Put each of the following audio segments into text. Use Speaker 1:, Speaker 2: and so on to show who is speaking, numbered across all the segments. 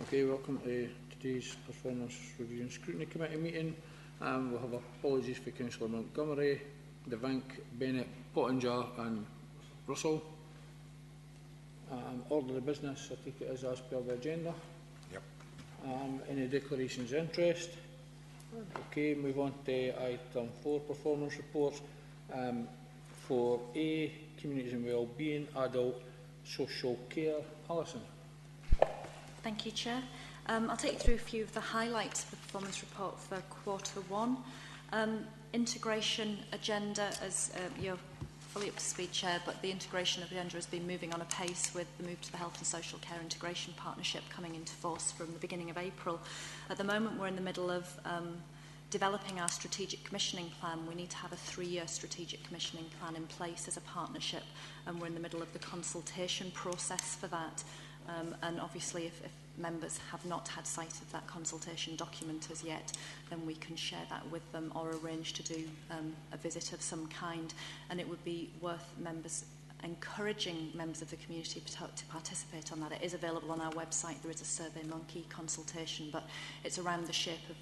Speaker 1: Okay, welcome to today's Performance Review and Scrutiny Committee meeting. We'll have apologies for Councillor Montgomery, DeVank, Bennett, Pottinger and Russell. Order of business, I take it as per the agenda.
Speaker 2: Yep.
Speaker 1: Any declarations of interest? Okay, move on to item 4, performance reports. For A, communities and wellbeing, adult social care. Alison.
Speaker 3: Thank you, Chair. I'll take you through a few of the highlights of the performance report for Q1. Integration agenda, as you're fully up to speed, Chair, but the integration agenda has been moving on apace with the move to the Health and Social Care Integration Partnership coming into force from the beginning of April. At the moment, we're in the middle of developing our strategic commissioning plan. We need to have a 3-year strategic commissioning plan in place as a partnership, and we're in the middle of the consultation process for that. And obviously, if members have not had sight of that consultation document as yet, then we can share that with them or arrange to do a visit of some kind. And it would be worth encouraging members of the community to participate on that. It is available on our website. There is a SurveyMonkey consultation, but it's around the shape of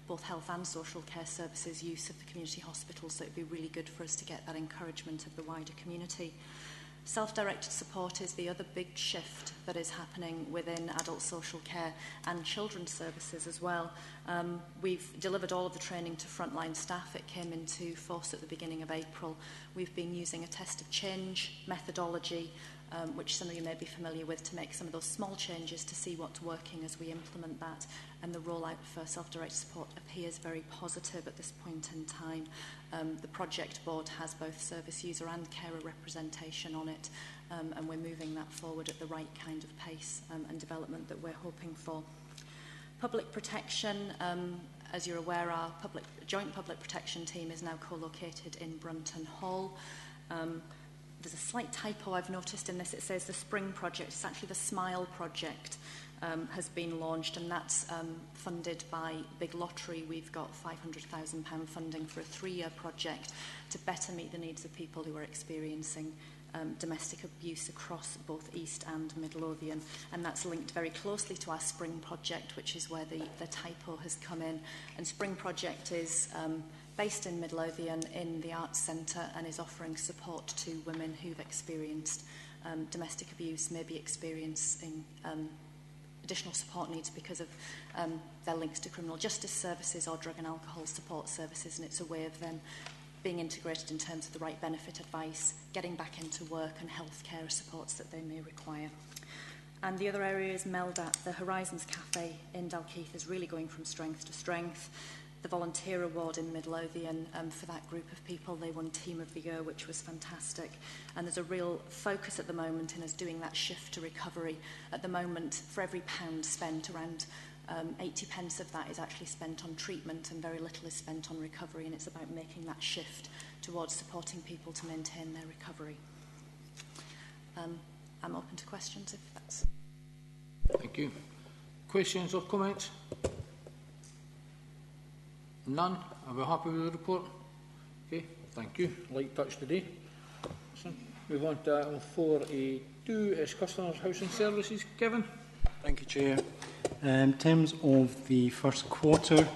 Speaker 3: both health and social care services use of the community hospital, so it would be really good for us to get that encouragement of the wider community. Self-directed support is the other big shift that is happening within adult social care and children's services as well. We've delivered all of the training to frontline staff. It came into force at the beginning of April. We've been using a test of change methodology, which some of you may be familiar with, to make some of those small changes to see what's working as we implement that. And the rollout for self-directed support appears very positive at this point in time. The project board has both service user and carer representation on it, and we're moving that forward at the right kind of pace and development that we're hoping for. Public protection, as you're aware, our joint public protection team is now co-located in Brunton Hall. There's a slight typo I've noticed in this. It says the Spring Project. It's actually the Smile Project has been launched, and that's funded by Big Lottery. We've got £500,000 funding for a 3-year project to better meet the needs of people who are experiencing domestic abuse across both East and Midlothian, and that's linked very closely to our Spring Project, which is where the typo has come in. And Spring Project is based in Midlothian in the Arts Centre and is offering support to women who've experienced domestic abuse, maybe experiencing additional support needs because of their links to criminal justice services or drug and alcohol support services, and it's a way of them being integrated in terms of the right benefit advice, getting back into work and healthcare supports that they may require. And the other area is MELDAT. The Horizons Cafe in Dalkeith is really going from strength to strength. The Volunteer Award in Midlothian for that group of people, they won Team of the Year, which was fantastic. And there's a real focus at the moment in us doing that shift to recovery. At the moment, for every £1 spent, around 80 pence of that is actually spent on treatment and very little is spent on recovery, and it's about making that shift towards supporting people to maintain their recovery. I'm open to questions if that's...
Speaker 1: Thank you. Questions or comments? None. Are we happy with the report? Okay, thank you. Light touch today. Move on to item 4A2, is Customers Housing Services. Kevin.
Speaker 4: Thank you, Chair. In terms of the first quarter,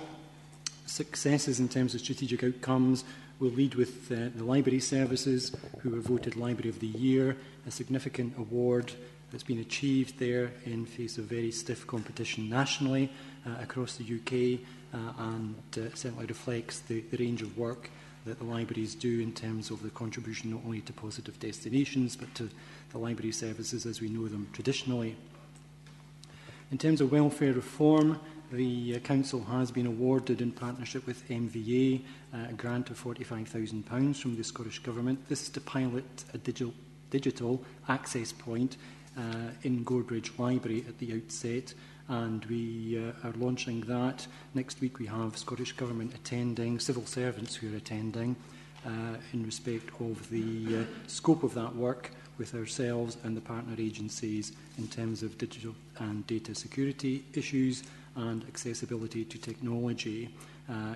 Speaker 4: successes in terms of strategic outcomes, we'll lead with the library services, who were voted Library of the Year, a significant award that's been achieved there in face of very stiff competition nationally across the UK, and certainly reflects the range of work that the libraries do in terms of the contribution not only to positive destinations but to the library services as we know them traditionally. In terms of welfare reform, the Council has been awarded, in partnership with MVA, a grant of £45,000 from the Scottish Government. This is to pilot a digital access point in Gorebridge Library at the outset, and we are launching that. Next week we have Scottish Government attending, civil servants who are attending, in respect of the scope of that work with ourselves and the partner agencies in terms of digital and data security issues and accessibility to technology,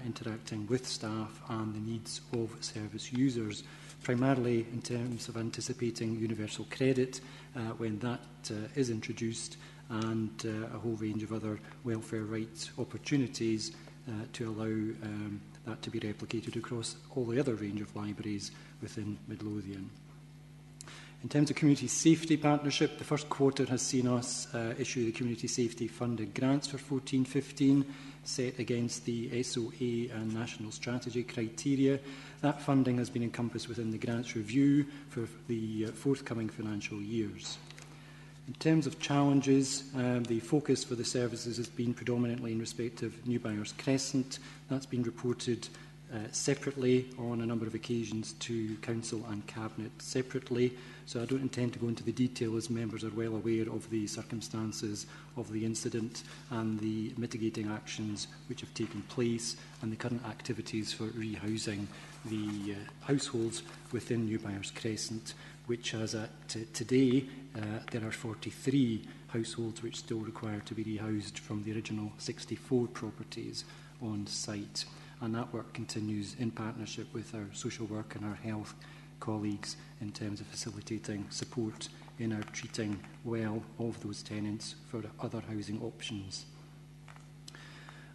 Speaker 4: interacting with staff and the needs of service users. primarily in terms of anticipating universal credit when that is introduced, and a whole range of other welfare rights opportunities to allow that to be replicated across all the other range of libraries within Midlothian. In terms of community safety partnership, the first quarter has seen us issue the community safety funded grants for 14-15, set against the SOA and national strategy criteria. That funding has been encompassed within the grants review for the forthcoming financial years. In terms of challenges, the focus for the services has been predominantly in respect of New Byres Crescent. That's been reported separately on a number of occasions to Council and Cabinet separately, so I don't intend to go into the detail, as members are well aware of the circumstances of the incident and the mitigating actions which have taken place and the current activities for rehousing the households within New Byres Crescent, which as at today there are 43 households which still require to be rehoused from the original 64 properties on site. And that work continues in partnership with our social work and our health colleagues in terms of facilitating support in our treating well of those tenants for other housing options.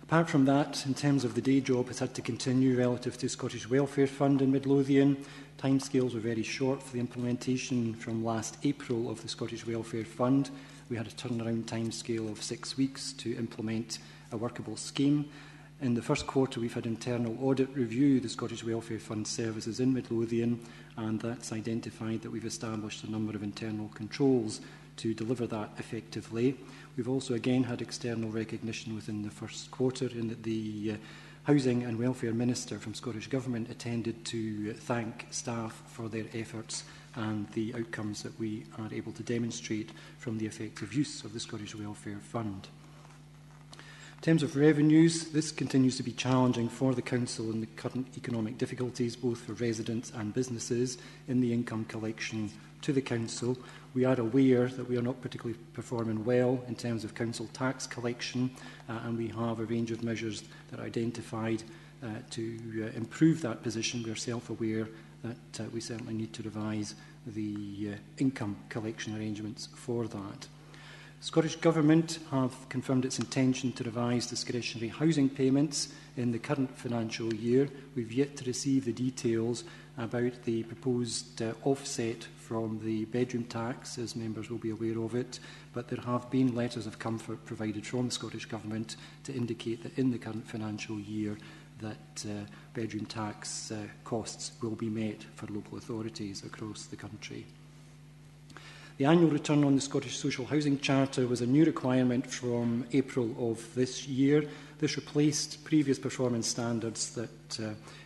Speaker 4: Apart from that, in terms of the day job, has had to continue relative to Scottish Welfare Fund in Midlothian. Timescales were very short for the implementation from last April of the Scottish Welfare Fund. We had a turnaround timescale of 6 weeks to implement a workable scheme. In the first quarter, we've had internal audit review the Scottish Welfare Fund services in Midlothian, and that's identified that we've established a number of internal controls to deliver that effectively. We've also again had external recognition within the first quarter in that the Housing and Welfare Minister from Scottish Government attended to thank staff for their efforts and the outcomes that we are able to demonstrate from the effective use of the Scottish Welfare Fund. In terms of revenues, this continues to be challenging for the Council in the current economic difficulties, both for residents and businesses, in the income collection to the Council. We are aware that we are not particularly performing well in terms of Council tax collection, and we have a range of measures that are identified to improve that position. We are self-aware that we certainly need to revise the income collection arrangements for that. Scottish Government have confirmed its intention to revise discretionary housing payments in the current financial year. We've yet to receive the details about the proposed offset from the bedroom tax, as members will be aware of it, but there have been letters of comfort provided from the Scottish Government to indicate that in the current financial year that bedroom tax costs will be met for local authorities across the country. The annual return on the Scottish Social Housing Charter was a new requirement from April of this year. This replaced previous performance standards that,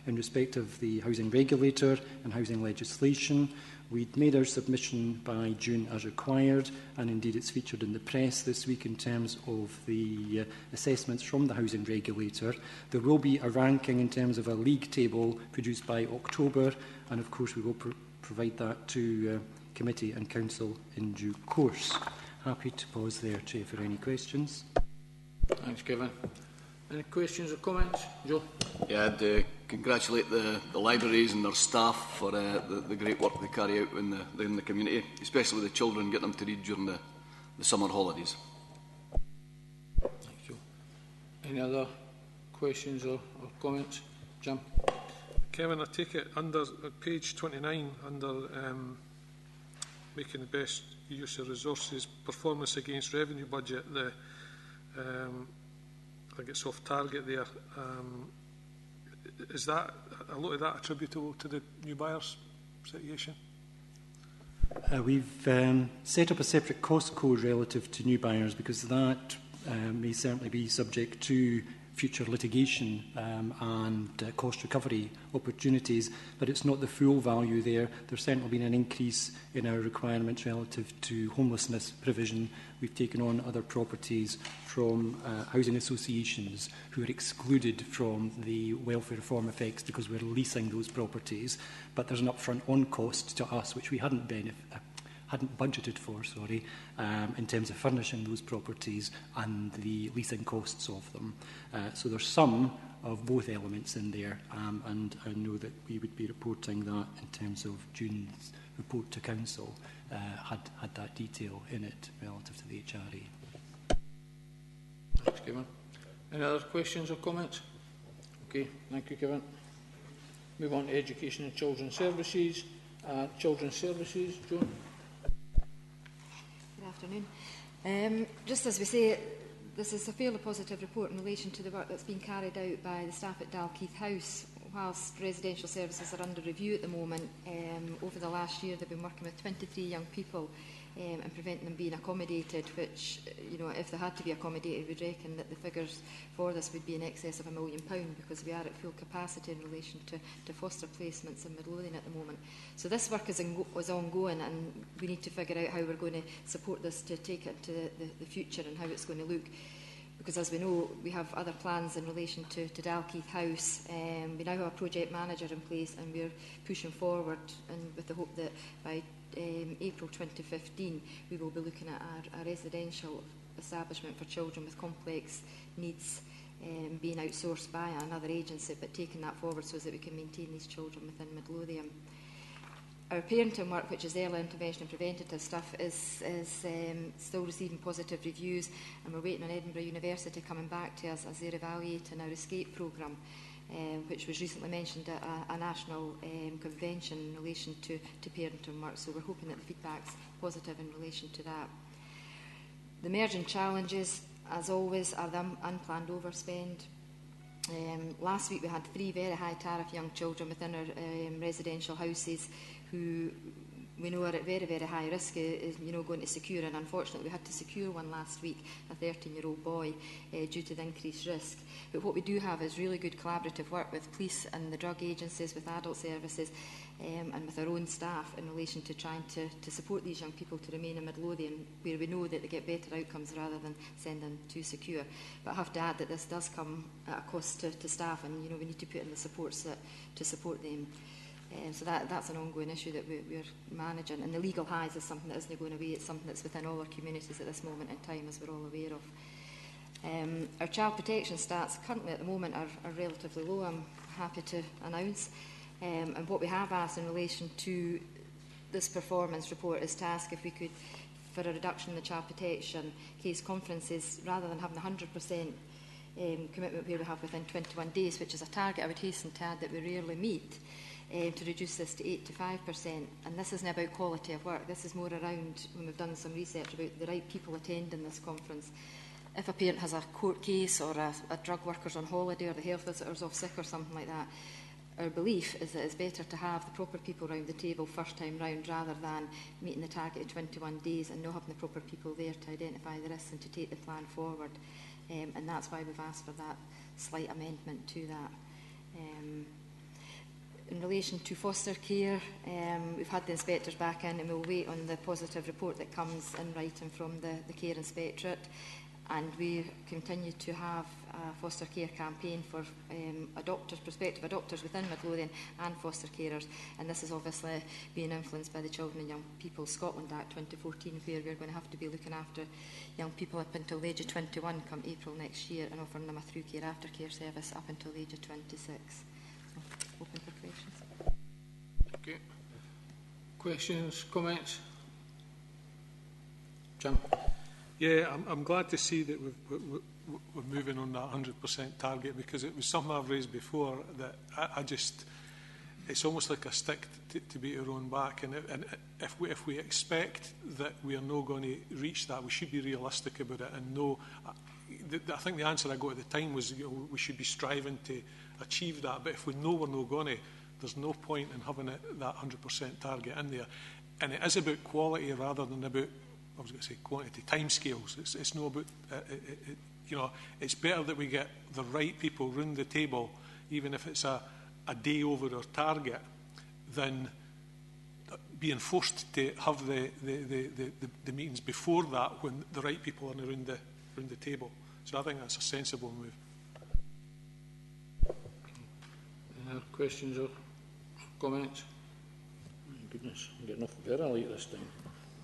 Speaker 4: in respect of the housing regulator and housing legislation, we'd made our submission by June as required, and indeed it's featured in the press this week in terms of the assessments from the housing regulator. There will be a ranking in terms of a league table produced by October, and of course we will provide that to Committee and Council in due course. Happy to pause there, Chair, for any questions.
Speaker 1: Thanks, Kevin. Any questions or comments? Joe?
Speaker 2: Yeah, I'd congratulate the libraries and their staff for the great work they carry out in the community, especially with the children, getting them to read during the summer holidays.
Speaker 1: Thanks, Joe. Any other questions or comments? Jim?
Speaker 5: Kevin, I take it under page 29, under making the best use of resources, performance against revenue budget, I think it's off target there. Is that a lot of that attributable to the New Byres situation?
Speaker 4: We've set up a separate cost code relative to New Byres because that may certainly be subject to future litigation and cost recovery opportunities, but it's not the full value there. There's certainly been an increase in our requirements relative to homelessness provision. We've taken on other properties from housing associations who are excluded from the welfare reform effects because we're leasing those properties, but there's an upfront on cost to us which we hadn't hadn't budgeted for, in terms of furnishing those properties and the leasing costs of them. So there's some of both elements in there, and I know that we would be reporting that in terms of June's report to Council, had that detail in it relative to the HRA.
Speaker 1: Thanks, Kevin. Any other questions or comments? Okay, thank you, Kevin. Move on to Education and Children's Services. Children's Services, Joan.
Speaker 6: Good afternoon. Just as we say, this is a fairly positive report in relation to the work that's been carried out by the staff at Dalkeith House. Whilst residential services are under review at the moment, over the last year they've been working with 23 young people and preventing them being accommodated, which, you know, if they had to be accommodated, we'd reckon that the figures for this would be in excess of £1 million, because we are at full capacity in relation to foster placements in Midlothian at the moment. So this work is ongoing, and we need to figure out how we're going to support this to take it to the future and how it's going to look. Because as we know, we have other plans in relation to Dalkeith House. We now have a project manager in place, and we're pushing forward, and with the hope that by April 2015 we will be looking at our residential establishment for children with complex needs being outsourced by another agency, but taking that forward so that we can maintain these children within Midlothian. Our parenting work, which is early intervention and preventative stuff, is still receiving positive reviews, and we're waiting on Edinburgh University coming back to us as they're evaluating our escape programme, which was recently mentioned at a national convention in relation to parenting work. So we're hoping that the feedback's positive in relation to that. The emerging challenges, as always, are the unplanned overspend. Last week we had 3 very high tariff young children within our residential houses who we know are at very, very high risk of going to secure, and unfortunately we had to secure one last week, a 13-year-old boy, due to the increased risk. But what we do have is really good collaborative work with police and the drug agencies, with adult services, and with our own staff in relation to trying to support these young people to remain in Midlothian, where we know that they get better outcomes rather than send them to secure. But I have to add that this does come at a cost to staff, and we need to put in the supports to support them. So that's an ongoing issue that we're managing, and the legal highs is something that isn't going away. It's something that's within all our communities at this moment in time, as we're all aware of. Our child protection stats currently at the moment are relatively low, I'm happy to announce, and what we have asked in relation to this performance report is to ask if we could, for a reduction in the child protection case conferences, rather than having 100% commitment where we have within 21 days, which is a target I would hasten to add that we rarely meet, to reduce this to 8 to 5%. And this isn't about quality of work. This is more around, when we've done some research about the right people attending this conference. If a parent has a court case, or a drug worker's on holiday, or the health visitor's off sick or something like that, our belief is that it's better to have the proper people around the table first time round, rather than meeting the target of 21 days and not having the proper people there to identify the risks and to take the plan forward. And that's why we've asked for that slight amendment to that. In relation to foster care, we've had the inspectors back in, and we'll wait on the positive report that comes in writing from the Care Inspectorate. And we continue to have a foster care campaign for adopters, prospective adopters within Midlothian, and foster carers. And this is obviously being influenced by the Children and Young People Scotland Act 2014, where we're going to have to be looking after young people up until the age of 21 come April next year, and offering them a through care aftercare service up until the age of 26. So, open for questions.
Speaker 1: Okay. Questions, comments? Jim?
Speaker 5: Yeah, I'm glad to see that we're moving on that 100% target, because it was something I've raised before that I just, it's almost like a stick to beat our own back. And if we expect that we are not going to reach that, we should be realistic about it and know. I think the answer I got at the time was, we should be striving to achieve that. But if we know we're not going to, there's no point in having that 100% target in there. And it is about quality rather than about, I was going to say quantity, timescales. It's not about, it's better that we get the right people round the table, even if it's a day over our target, than being forced to have the meetings before that when the right people are around the table. So I think that's a sensible move.
Speaker 1: Any other questions or comments? My goodness, I'm getting off very late this time.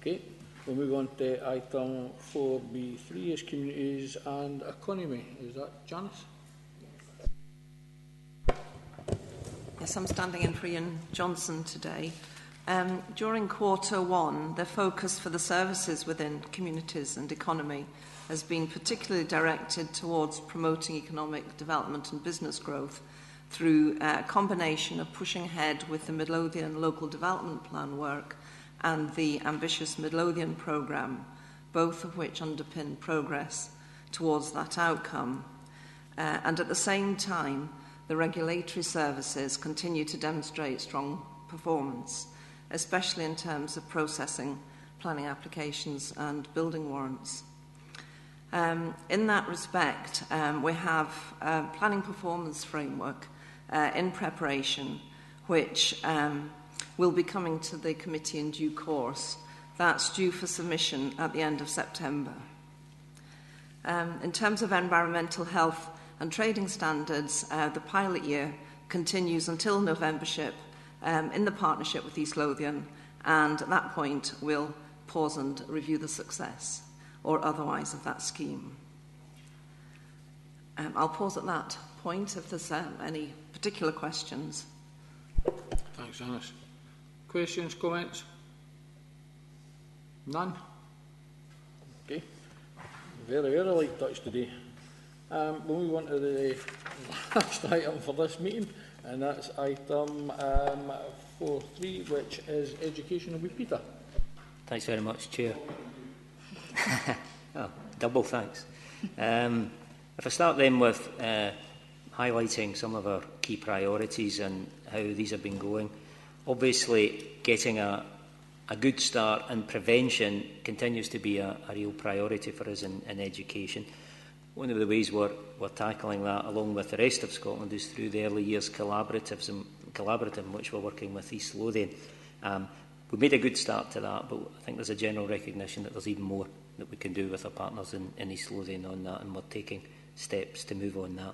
Speaker 1: Okay, we'll move on to item 4B3 is communities and economy. Is that Janice?
Speaker 7: Yes, I'm standing in for Ian Johnson today. During Q1, the focus for the services within communities and economy has been particularly directed towards promoting economic development and business growth through a combination of pushing ahead with the Midlothian Local Development Plan work and the ambitious Midlothian programme, both of which underpin progress towards that outcome. And at the same time, the regulatory services continue to demonstrate strong performance, especially in terms of processing planning applications and building warrants. In that respect, we have a planning performance framework in preparation, which will be coming to the committee in due course. That's due for submission at the end of September. In terms of environmental health and trading standards, the pilot year continues until Novembership in the partnership with East Lothian, and at that point we'll pause and review the success or otherwise of that scheme. I'll pause at that point if there's any particular questions.
Speaker 1: Thanks, Janice. Questions, comments? None? Okay. Very light touch today. We'll move on to the last item for this meeting, and that's item 4.3, which is education with Peter.
Speaker 8: Thanks very much, Chair. Oh, double thanks. If I start then with highlighting some of our key priorities and how these have been going, obviously getting a good start in prevention continues to be a real priority for us in education. One of the ways we're tackling that, along with the rest of Scotland, is through the early years collaborative in which we're working with East Lothian. We made a good start to that, but I think there's a general recognition that there's even more that we can do with our partners in East Lothian on that, and we're taking steps to move on that.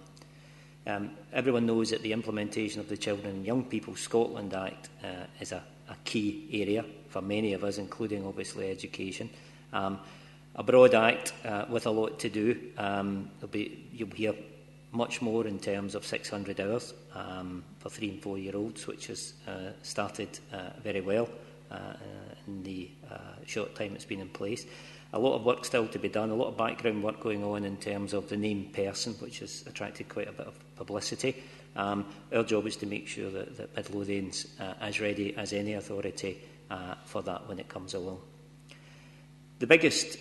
Speaker 8: Everyone knows that the implementation of the Children and Young People Scotland Act is a key area for many of us, including obviously education. A broad act with a lot to do. You'll hear much more in terms of 600 hours for 3 and 4 year olds, which has started very well in the short time it's been in place. A lot of work still to be done, a lot of background work going on in terms of the named person, which has attracted quite a bit of publicity. Our job is to make sure that Midlothian's as ready as any authority for that when it comes along. The biggest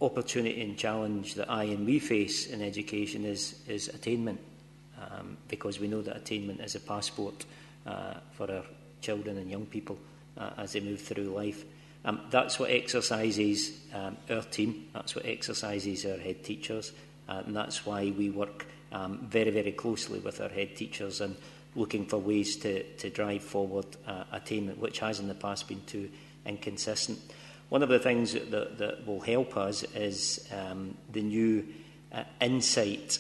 Speaker 8: opportunity and challenge that I and we face in education is attainment, because we know that attainment is a passport for our children and young people as they move through life. That's what exercises our team, that's what exercises our head teachers, and that's why we work very closely with our head teachers and looking for ways to drive forward attainment, which has in the past been too inconsistent. One of the things that will help us is the new Insight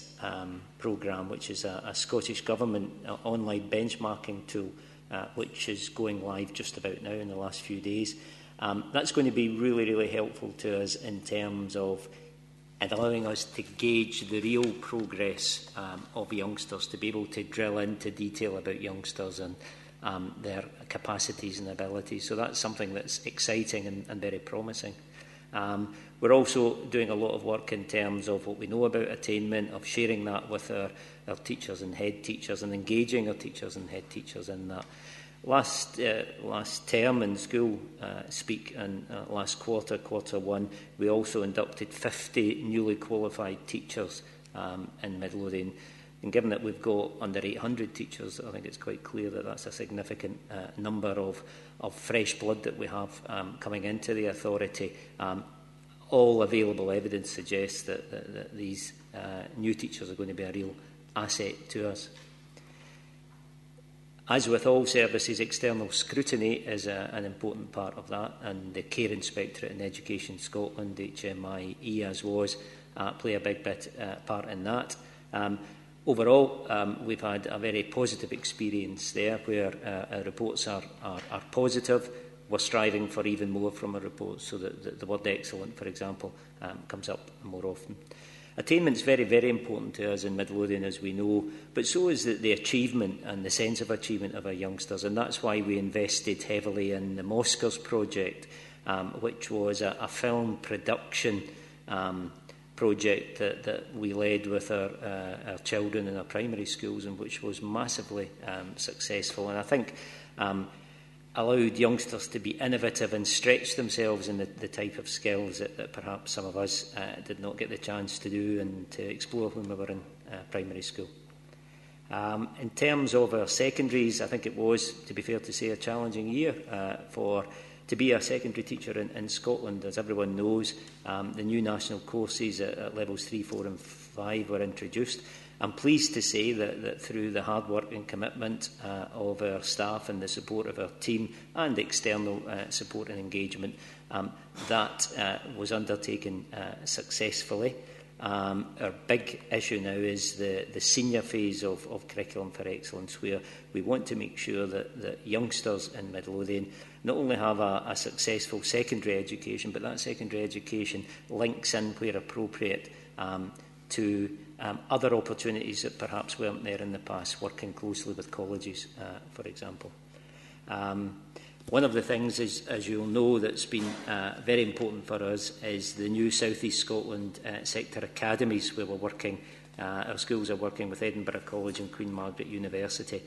Speaker 8: programme, which is a Scottish Government online benchmarking tool, which is going live just about now in the last few days. That's going to be really helpful to us in terms of allowing us to gauge the real progress of youngsters, to be able to drill into detail about youngsters and their capacities and abilities. So that's something that's exciting and very promising. We're also doing a lot of work in terms of what we know about attainment, of sharing that with our teachers and head teachers and engaging our teachers and head teachers in that. Last term in school speak and last quarter1, we also inducted 50 newly qualified teachers in Midlothian. And given that we've got under 800 teachers, I think it's quite clear that that's a significant number of fresh blood that we have coming into the authority. All available evidence suggests that these new teachers are going to be a real asset to us. As with all services, external scrutiny is an important part of that, and the Care Inspectorate in Education Scotland, HMIE as was, play a big part in that. Overall, we've had a very positive experience there where our reports are positive. we're striving for even more from our reports, so that the word excellent, for example, comes up more often. Attainment is very, very important to us in Midlothian, as we know, but so is the achievement and the sense of achievement of our youngsters, and that's why we invested heavily in the Moscars project, which was a film production project that we led with our children in our primary schools, and which was massively successful, and I think allowed youngsters to be innovative and stretch themselves in the type of skills that perhaps some of us did not get the chance to do and to explore when we were in primary school. In terms of our secondaries, I think it was, to be fair to say, a challenging year to be a secondary teacher in Scotland. As everyone knows, the new national courses at levels 3, 4 and 5 were introduced. I'm pleased to say that through the hard work and commitment of our staff and the support of our team and external support and engagement, that was undertaken successfully. Our big issue now is the senior phase of Curriculum for Excellence, where we want to make sure that youngsters in Midlothian not only have a successful secondary education, but that secondary education links in where appropriate to other opportunities that perhaps weren't there in the past, working closely with colleges, for example. One of the things, as you'll know, that's been very important for us is the new South East Scotland sector academies, where we're working, our schools are working with Edinburgh College and Queen Margaret University,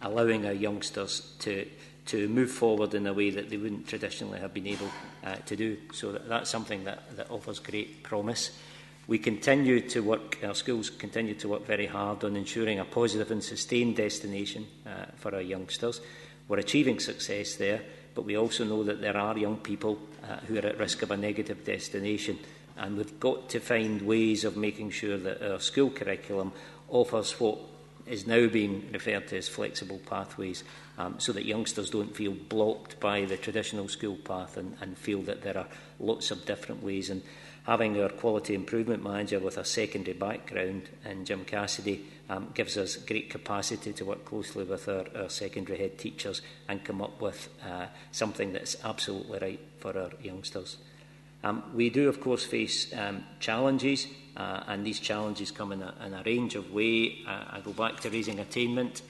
Speaker 8: allowing our youngsters to move forward in a way that they wouldn't traditionally have been able to do. So that's something that offers great promise. We continue to work, our schools continue to work very hard on ensuring a positive and sustained destination for our youngsters. We're achieving success there, but we also know that there are young people who are at risk of a negative destination, and we've got to find ways of making sure that our school curriculum offers what is now being referred to as flexible pathways, so that youngsters don't feel blocked by the traditional school path and feel that there are lots of different ways. And having our quality improvement manager with a secondary background in Jim Cassidy gives us great capacity to work closely with our secondary head teachers and come up with something that's absolutely right for our youngsters. We do, of course, face challenges, and these challenges come in a range of ways. I go back to raising attainment.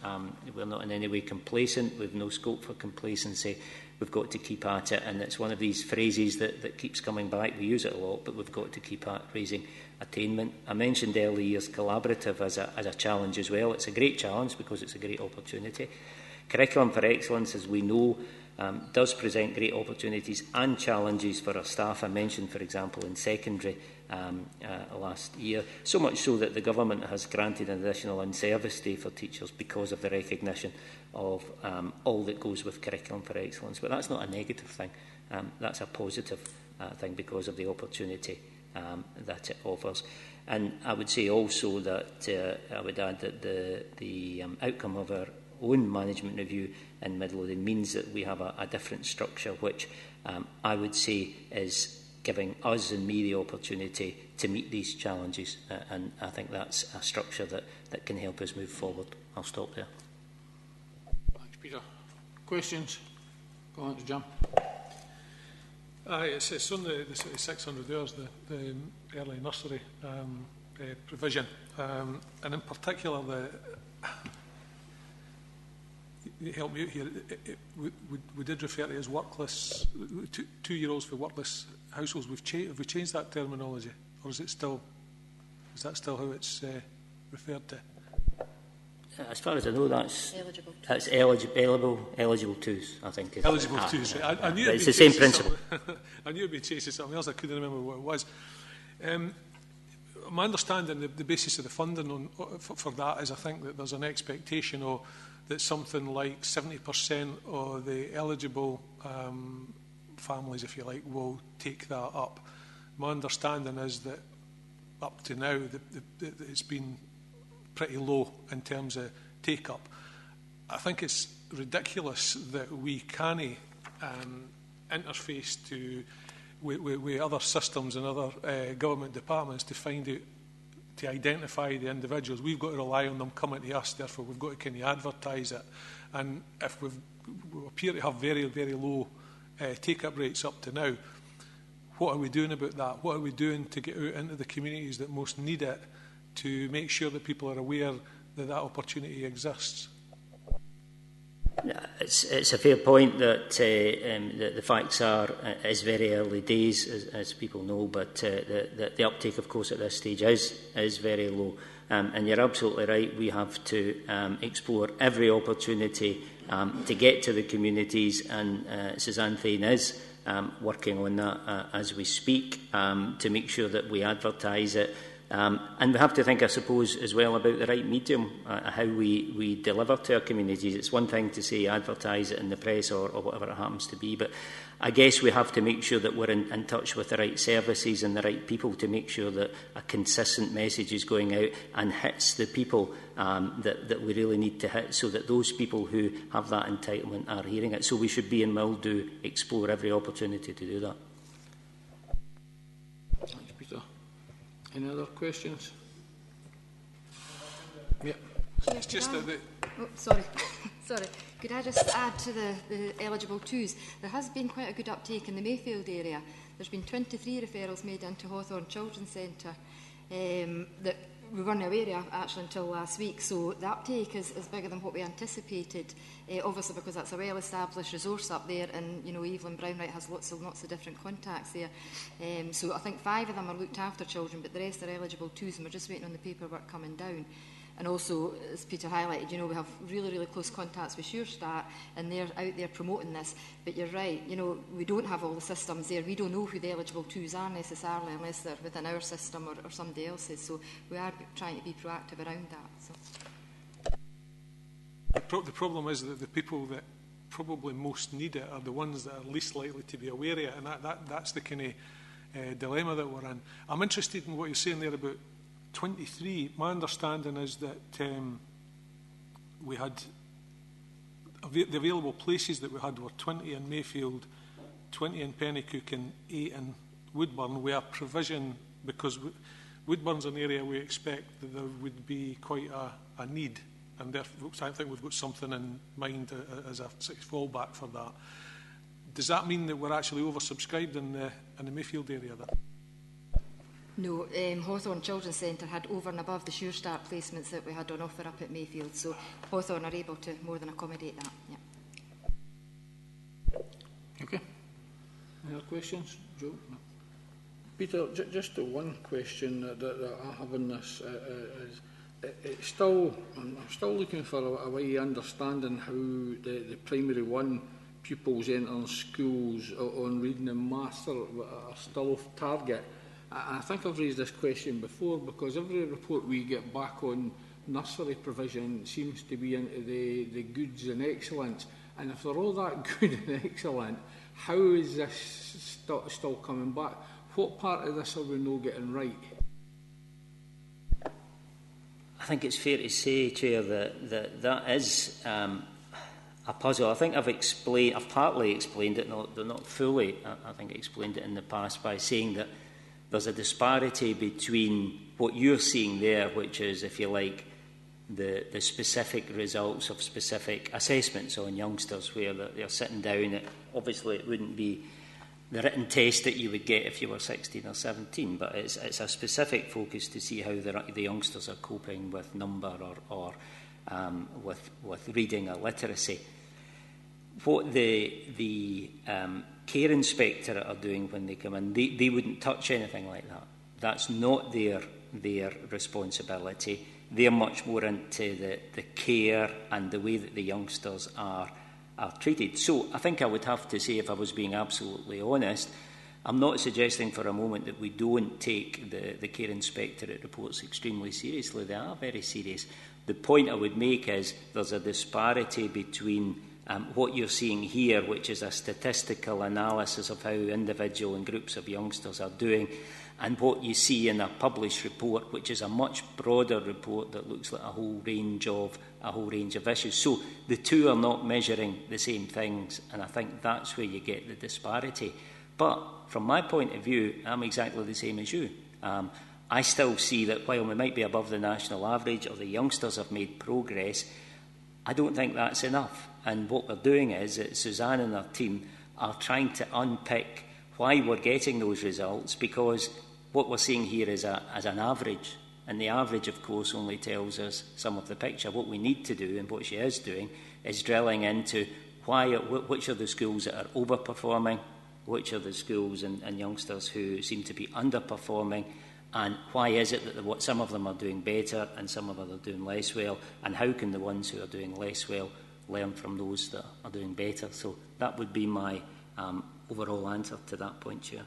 Speaker 8: We're not in any way complacent. We've no scope for complacency. We've got to keep at it, and it's one of these phrases that keeps coming back. We use it a lot, but we've got to keep at raising attainment. I mentioned early years collaborative as a challenge as well. It's a great challenge because it's a great opportunity. Curriculum for Excellence, as we know, does present great opportunities and challenges for our staff. I mentioned, for example, in secondary last year, so much so that the government has granted an additional in-service day for teachers because of the recognition of all that goes with Curriculum for Excellence. But that's not a negative thing. That's a positive thing because of the opportunity that it offers. And I would say also that I would add that the outcome of our own management review in Midlothian means that we have a different structure, which I would say is giving us and me the opportunity to meet these challenges, and I think that's a structure that can help us move forward. I'll stop there.
Speaker 1: Thanks, Peter. Questions? Go on to Jim.
Speaker 5: It's on the 600 hours, the early nursery provision, and in particular help me out here. We did refer to as workless, 2-year-olds for workless households. Have we changed that terminology, or is that still how it's referred to?
Speaker 8: As far as I know, that's eligible twos, I think.
Speaker 5: Eligible twos, right? I knew
Speaker 8: it's the same principle.
Speaker 5: I knew it'd be chasing something else. I couldn't remember what it was. My understanding, the basis of the funding for that is, I think that there's an expectation that something like 70% of the eligible families, if you like, will take that up. My understanding is that up to now, it's been pretty low in terms of take-up. I think it's ridiculous that we can't interface with other systems and other government departments to identify the individuals. We've got to rely on them coming to us, therefore we've got to kind of advertise it. And if we appear to have very, very low take-up rates up to now. What are we doing about that? What are we doing to get out into the communities that most need it, to make sure that people are aware that that opportunity exists?
Speaker 8: It's a fair point that the facts are it's very early days, as people know, but the uptake, of course, at this stage is very low. And you're absolutely right, we have to explore every opportunity to get to the communities, and Suzanne Thane is working on that as we speak, to make sure that we advertise it. And we have to think, I suppose, as well about the right medium, how we deliver to our communities. It's one thing to say advertise it in the press or whatever it happens to be, but I guess we have to make sure that we're in touch with the right services and the right people to make sure that a consistent message is going out and hits the people that we really need to hit, so that those people who have that entitlement are hearing it. So we should be and will do explore every opportunity to do that.
Speaker 1: Thanks, Peter. Any other questions? Yeah.
Speaker 5: It's just that
Speaker 6: Oh, sorry. Sorry. Could I just add to the eligible twos? There has been quite a good uptake in the Mayfield area. There's been 23 referrals made into Hawthorn Children's Centre that we weren't aware of actually until last week. So the uptake is bigger than what we anticipated, obviously because that's a well-established resource up there, and you know Evelyn Brownwright has lots of different contacts there. So I think 5 of them are looked after children, but the rest are eligible twos, and we're just waiting on the paperwork coming down. And also, as Peter highlighted, you know, we have really, really close contacts with Sure Start, and they're out there promoting this. But you're right, you know, we don't have all the systems there. We don't know who the eligible twos are necessarily unless they're within our system or somebody else's. So we are trying to be proactive around that. So.
Speaker 5: the problem is that the people that probably most need it are the ones that are least likely to be aware of it, and that's the kind of dilemma that we're in. I'm interested in what you're saying there about 23. My understanding is that we had the available places that we had were 20 in Mayfield, 20 in Pennycook, and 8 in Woodburn. We have provision because Woodburn's an area we expect that there would be quite a need, and therefore I think we've got something in mind as a fallback for that. Does that mean that we're actually oversubscribed in the Mayfield area then?
Speaker 6: No, Hawthorn Children's Centre had over and above the Sure Start placements that we had on offer up at Mayfield, so Hawthorn are able to more than accommodate that. Yeah.
Speaker 1: Okay. Any other questions? Joe? No. Peter, just the one question that I have on this is, it's still, I'm still looking for a way of understanding how the primary one pupils entering schools on reading and maths are still off target. I think I've raised this question before because every report we get back on nursery provision seems to be into the goods and excellence. And if they're all that good and excellent, how is this still coming back? What part of this are we not getting right?
Speaker 8: I think it's fair to say, Chair, that is a puzzle. I think I've partly explained it, not fully. I think I explained it in the past by saying that there's a disparity between what you're seeing there, which is, if you like, the specific results of specific assessments on youngsters, where they're sitting down. Obviously, it wouldn't be the written test that you would get if you were 16 or 17, but it's a specific focus to see how the youngsters are coping with number or with reading or literacy. What the care inspectorate are doing when they come in, they wouldn't touch anything like that. That's not their responsibility. They're much more into the care and the way that the youngsters are treated. So I think I would have to say, if I was being absolutely honest, I'm not suggesting for a moment that we don't take the care inspectorate reports extremely seriously. They are very serious. The point I would make is there's a disparity between what you're seeing here, which is a statistical analysis of how individual and groups of youngsters are doing, and what you see in a published report, which is a much broader report that looks at a whole range of issues. So the two are not measuring the same things, and I think that's where you get the disparity. But from my point of view, I'm exactly the same as you. I still see that while we might be above the national average, or the youngsters have made progress, I don't think that's enough. And what we're doing is that Suzanne and her team are trying to unpick why we're getting those results, because what we're seeing here is an average. And the average, of course, only tells us some of the picture. What we need to do, and what she is doing, is drilling into which are the schools that are overperforming, which are the schools and youngsters who seem to be underperforming, and why is it that some of them are doing better and some of them are doing less well, and how can the ones who are doing less well learn from those that are doing better. So that would be my overall answer to that point, Chair.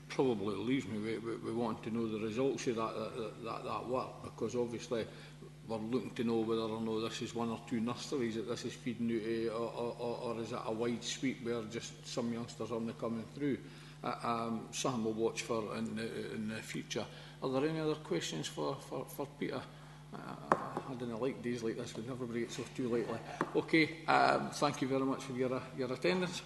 Speaker 1: Probably leaves me we want to know the results of that work, because obviously we're looking to know whether or not this is one or two nurseries that this is feeding out to, or is it a wide sweep where just some youngsters are only coming through. Something we'll watch for in the future. Are there any other questions for Peter? I don't like days like this when everybody gets off too lately. Okay, thank you very much for your attendance.